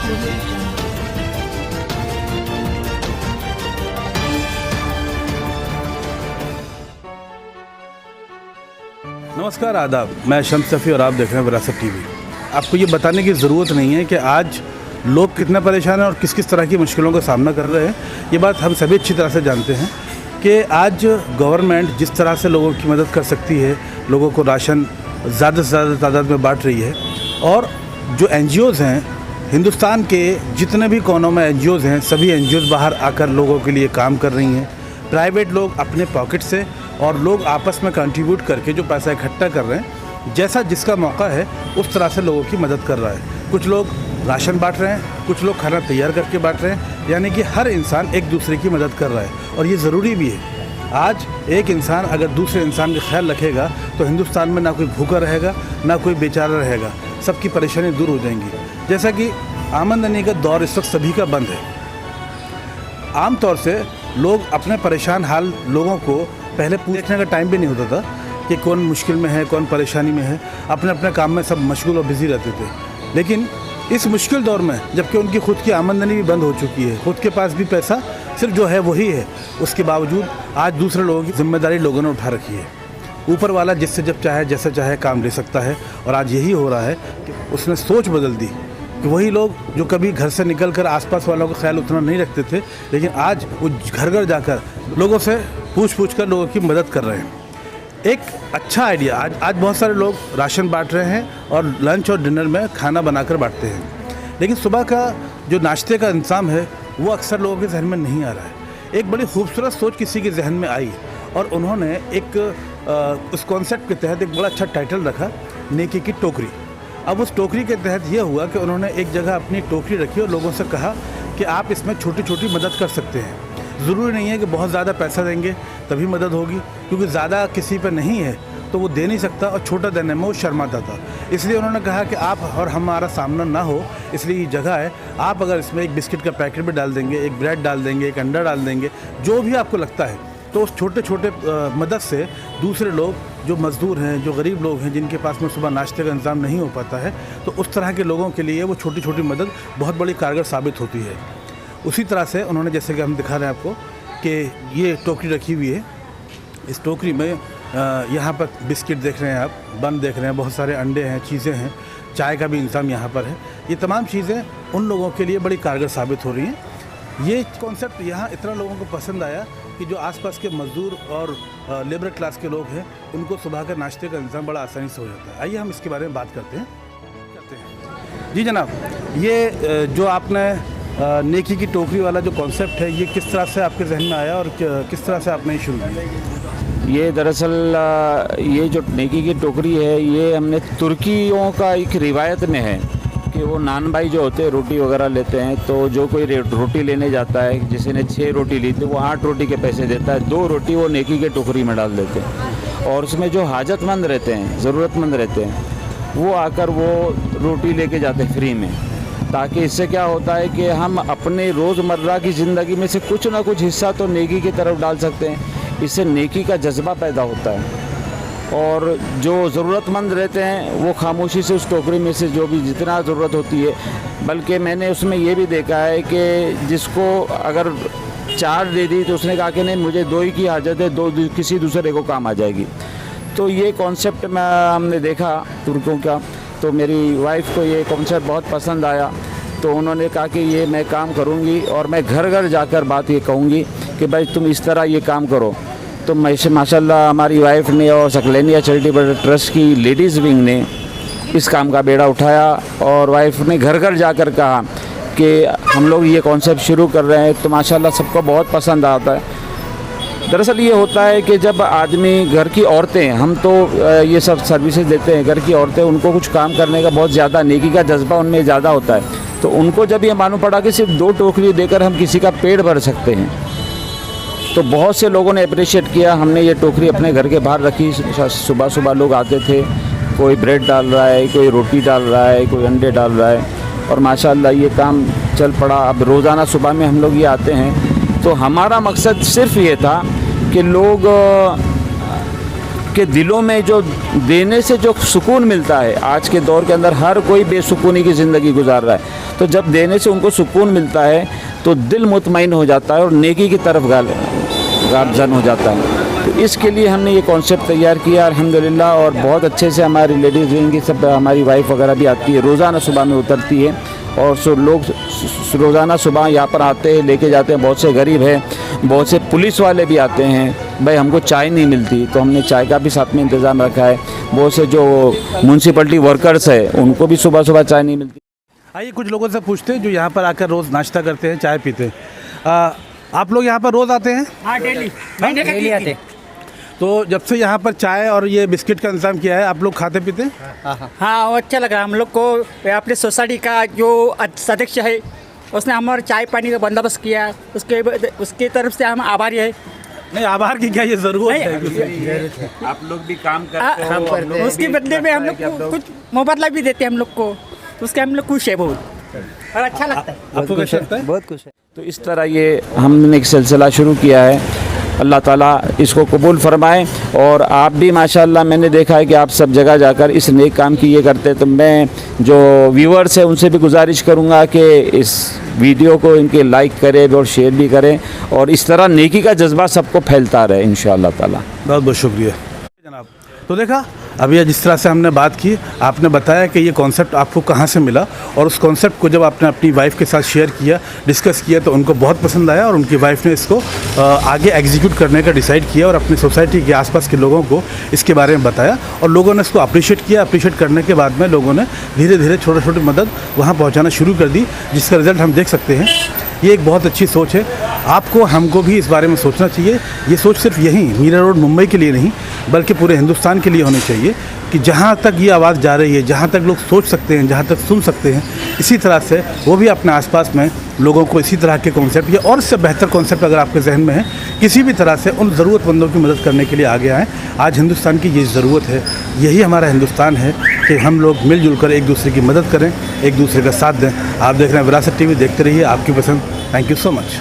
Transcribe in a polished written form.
नमस्कार, आदाब। मैं शम्स सफ़ी और आप देख रहे हैं विरासत टीवी। आपको ये बताने की ज़रूरत नहीं है कि आज लोग कितना परेशान हैं और किस किस तरह की मुश्किलों का सामना कर रहे हैं। ये बात हम सभी अच्छी तरह से जानते हैं कि आज गवर्नमेंट जिस तरह से लोगों की मदद कर सकती है, लोगों को राशन ज़्यादा से ज़्यादा तादाद में बांट रही है। और जो NGOs हैं, हिंदुस्तान के जितने भी कोनों में NGOs हैं, सभी NGOs बाहर आकर लोगों के लिए काम कर रही हैं। प्राइवेट लोग अपने पॉकेट से और लोग आपस में कंट्रीब्यूट करके जो पैसा इकट्ठा कर रहे हैं, जैसा जिसका मौका है उस तरह से लोगों की मदद कर रहा है। कुछ लोग राशन बांट रहे हैं, कुछ लोग खाना तैयार करके बांट रहे हैं, यानी कि हर इंसान एक दूसरे की मदद कर रहा है और ये ज़रूरी भी है। आज एक इंसान अगर दूसरे इंसान का ख्याल रखेगा तो हिंदुस्तान में ना कोई भूखा रहेगा, ना कोई बेचारा रहेगा, सबकी परेशानी दूर हो जाएंगी। जैसा कि आमदनी का दौर इस वक्त सभी का बंद है। आम तौर से लोग अपने परेशान हाल लोगों को पहले पूछने का टाइम भी नहीं होता था कि कौन मुश्किल में है, कौन परेशानी में है। अपने अपने काम में सब मशगूल और बिज़ी रहते थे। लेकिन इस मुश्किल दौर में जबकि उनकी खुद की आमदनी भी बंद हो चुकी है, खुद के पास भी पैसा सिर्फ जो है वही है, उसके बावजूद आज दूसरे लोगों की जिम्मेदारी लोगों ने उठा रखी है। ऊपर वाला जिससे जब चाहे जैसे चाहे काम ले सकता है। और आज यही हो रहा है कि उसने सोच बदल दी कि वही लोग जो कभी घर से निकल कर आसपास वालों का ख्याल उतना नहीं रखते थे, लेकिन आज वो घर घर जाकर लोगों से पूछ कर लोगों की मदद कर रहे हैं। एक अच्छा आइडिया, आज बहुत सारे लोग राशन बांट रहे हैं और लंच और डिनर में खाना बनाकर बांटते हैं। लेकिन सुबह का जो नाश्ते का इंतज़ाम है वो अक्सर लोगों के जहन में नहीं आ रहा है। एक बड़ी खूबसूरत सोच किसी के जहन में आई और उन्होंने उस कॉन्सेप्ट के तहत एक बड़ा अच्छा टाइटल रखा, नेकी की टोकरी। अब उस टोकरी के तहत यह हुआ कि उन्होंने एक जगह अपनी टोकरी रखी और लोगों से कहा कि आप इसमें छोटी छोटी मदद कर सकते हैं। ज़रूरी नहीं है कि बहुत ज़्यादा पैसा देंगे तभी मदद होगी, क्योंकि ज़्यादा किसी पे नहीं है तो वो दे नहीं सकता और छोटा देने में वो शर्माता था। इसलिए उन्होंने कहा कि आप और हमारा सामना ना हो, इसलिए ये जगह है। आप अगर इसमें एक बिस्किट का पैकेट भी डाल देंगे, एक ब्रेड डाल देंगे, एक अंडा डाल देंगे, जो भी आपको लगता है, तो उस छोटे छोटे मदद से दूसरे लोग जो मज़दूर हैं, जो गरीब लोग हैं, जिनके पास में सुबह नाश्ते का इंतज़ाम नहीं हो पाता है, तो उस तरह के लोगों के लिए वो छोटी छोटी मदद बहुत बड़ी कारगर साबित होती है। उसी तरह से उन्होंने, जैसे कि हम दिखा रहे हैं आपको कि ये टोकरी रखी हुई है। इस टोकरी में यहाँ पर बिस्किट देख रहे हैं आप, बन देख रहे हैं, बहुत सारे अंडे हैं, चीज़ें हैं, चाय का भी इंतज़ाम यहाँ पर है। ये तमाम चीज़ें उन लोगों के लिए बड़ी कारगर साबित हो रही हैं। ये कॉन्सेप्ट यहाँ इतना लोगों को पसंद आया कि जो आसपास के मज़दूर और लेबर क्लास के लोग हैं, उनको सुबह का नाश्ते का इंतज़ाम बड़ा आसानी से हो जाता है। आइए हम इसके बारे में बात करते हैं। जी जनाब, ये जो आपने नेकी की टोकरी वाला जो कॉन्सेप्ट है, ये किस तरह से आपके जहन में आया और किस तरह से आपने शुरू किया? ये दरअसल ये जो नेकी की टोकरी है, ये हमने तुर्कियों का एक रिवायत में है कि वो नान भाई जो होते हैं रोटी वगैरह लेते हैं, तो जो कोई रोटी लेने जाता है, जिसे ने 6 रोटी ली थी वो 8 रोटी के पैसे देता है, 2 रोटी वो नेकी के टोकरी में डाल देते हैं। और उसमें जो हाजतमंद रहते हैं, ज़रूरतमंद रहते हैं, वो आकर वो रोटी लेके जाते हैं फ्री में। ताकि इससे क्या होता है कि हम अपने रोज़मर्रा की ज़िंदगी में से कुछ ना कुछ हिस्सा तो नेकी की तरफ डाल सकते हैं। इससे नेकी का जज्बा पैदा होता है और जो ज़रूरतमंद रहते हैं वो खामोशी से उस टोकरी में से जो भी जितना ज़रूरत होती है, बल्कि मैंने उसमें ये भी देखा है कि जिसको अगर 4 दे दी तो उसने कहा कि नहीं, मुझे 2 ही की हाजत है, 2 किसी दूसरे को काम आ जाएगी। तो ये कॉन्सेप्ट में हमने देखा तुर्कों का, तो मेरी वाइफ को ये कॉन्सेप्ट बहुत पसंद आया। तो उन्होंने कहा कि ये मैं काम करूँगी और मैं घर घर जाकर बात ये कहूँगी कि भाई तुम इस तरह ये काम करो। तो माशाल्लाह हमारी वाइफ ने और सकलेनिया चैरिटेबल ट्रस्ट की लेडीज़ विंग ने इस काम का बेड़ा उठाया और वाइफ ने घर घर जाकर कहा कि हम लोग ये कॉन्सेप्ट शुरू कर रहे हैं। तो माशाल्लाह सबको बहुत पसंद आता है। दरअसल ये होता है कि जब आदमी, घर की औरतें, हम तो ये सब सर्विसेज देते हैं, घर की औरतें, उनको कुछ काम करने का बहुत ज़्यादा नेकी का जज्बा उनमें ज़्यादा होता है। तो उनको जब ये मालूम पड़ा कि सिर्फ 2 टोकरी देकर हम किसी का पेट भर सकते हैं, तो बहुत से लोगों ने अप्रिशिएट किया। हमने ये टोकरी अपने घर के बाहर रखी। सुबह सुबह लोग आते थे, कोई ब्रेड डाल रहा है, कोई रोटी डाल रहा है, कोई अंडे डाल रहा है, और माशाल्लाह ये काम चल पड़ा। अब रोज़ाना सुबह में हम लोग ये आते हैं। तो हमारा मकसद सिर्फ ये था कि लोग आपके दिलों में जो देने से जो सुकून मिलता है, आज के दौर के अंदर हर कोई बेसुकूनी की ज़िंदगी गुजार रहा है, तो जब देने से उनको सुकून मिलता है तो दिल मुतमईन हो जाता है और नेकी की तरफ गामज़न हो जाता है। तो इसके लिए हमने ये कॉन्सेप्ट तैयार किया अल्हम्दुलिल्लाह, और बहुत अच्छे से हमारी लेडीज़ इनकी सब, हमारी वाइफ वगैरह भी आती है, रोज़ाना सुबह में उतरती है, और सो लोग रोज़ाना सुबह यहाँ पर आते हैं, लेके जाते हैं। बहुत से गरीब हैं, बहुत से पुलिस वाले भी आते हैं, भाई हमको चाय नहीं मिलती, तो हमने चाय का भी साथ में इंतज़ाम रखा है। बहुत से जो म्यूनसिपलिटी वर्कर्स है उनको भी सुबह सुबह चाय नहीं मिलती। आइए कुछ लोगों से पूछते हैं जो यहाँ पर आकर रोज़ नाश्ता करते हैं, चाय पीते हैं। आप लोग यहाँ पर रोज़ आते हैं? हाँ, डेली आते। तो जब से यहाँ पर चाय और ये बिस्किट का इंतज़ाम किया है, आप लोग खाते पीते हैं? हाँ, वो अच्छा लगा हम लोग को। अपने सोसाइटी का जो सदस्य है उसने हमारे चाय पानी का बंदोबस्त किया, उसके तरफ से हम आभारी है। नहीं, आभार की क्या ये ज़रूरत है? आप लोग भी काम करते हो, उसके बदले में हम लोग को कुछ मुबादला भी देते हैं हम लोग को, तो उसके हम लोग खुश है बहुत, और अच्छा लगता है। आपको कैसा लगता है? बहुत खुश है। तो इस तरह ये हमने एक सिलसिला शुरू किया है। अल्लाह ताला इसको कबूल फरमाए। और आप भी माशाअल्लाह, मैंने देखा है कि आप सब जगह जाकर इस नेक काम की ये करते हैं, तो मैं जो व्यूअर्स हैं उनसे भी गुजारिश करूँगा कि इस वीडियो को इनके लाइक करें और शेयर भी करें, और इस तरह नेकी का जज्बा सबको फैलता रहे इंशाअल्लाह ताला। बहुत बहुत शुक्रिया जनाब। तो देखा अभी जिस तरह से हमने बात की, आपने बताया कि ये कॉन्सेप्ट आपको कहाँ से मिला, और उस कॉन्सेप्ट को जब आपने अपनी वाइफ के साथ शेयर किया, डिस्कस किया, तो उनको बहुत पसंद आया, और उनकी वाइफ ने इसको आगे एग्जीक्यूट करने का डिसाइड किया, और अपनी सोसाइटी के आसपास के लोगों को इसके बारे में बताया, और लोगों ने इसको अप्रिशिएट किया। अप्रिशिएट करने के बाद में लोगों ने धीरे धीरे छोटी छोटी मदद वहाँ पहुँचाना शुरू कर दी, जिसका रिज़ल्ट हम देख सकते हैं। ये एक बहुत अच्छी सोच है। आपको हमको भी इस बारे में सोचना चाहिए। ये सोच सिर्फ यहीं मीरा रोड मुंबई के लिए नहीं, बल्कि पूरे हिंदुस्तान के लिए होनी चाहिए, कि जहाँ तक ये आवाज़ जा रही है, जहाँ तक लोग सोच सकते हैं, जहाँ तक सुन सकते हैं, इसी तरह से वो भी अपने आसपास में लोगों को इसी तरह के कॉन्सेप्ट या और इससे बेहतर कॉन्सेप्ट अगर आपके जहन में है, किसी भी तरह से उन ज़रूरतमंदों की मदद करने के लिए आगे आएँ। आज हिंदुस्तान की ये ज़रूरत है, यही हमारा हिंदुस्तान है कि हम लोग मिलजुल कर एक दूसरे की मदद करें, एक दूसरे का साथ दें। आप देख रहे हैं विरासत टीवी, देखते रहिए, आपकी पसंद। Thank you so much.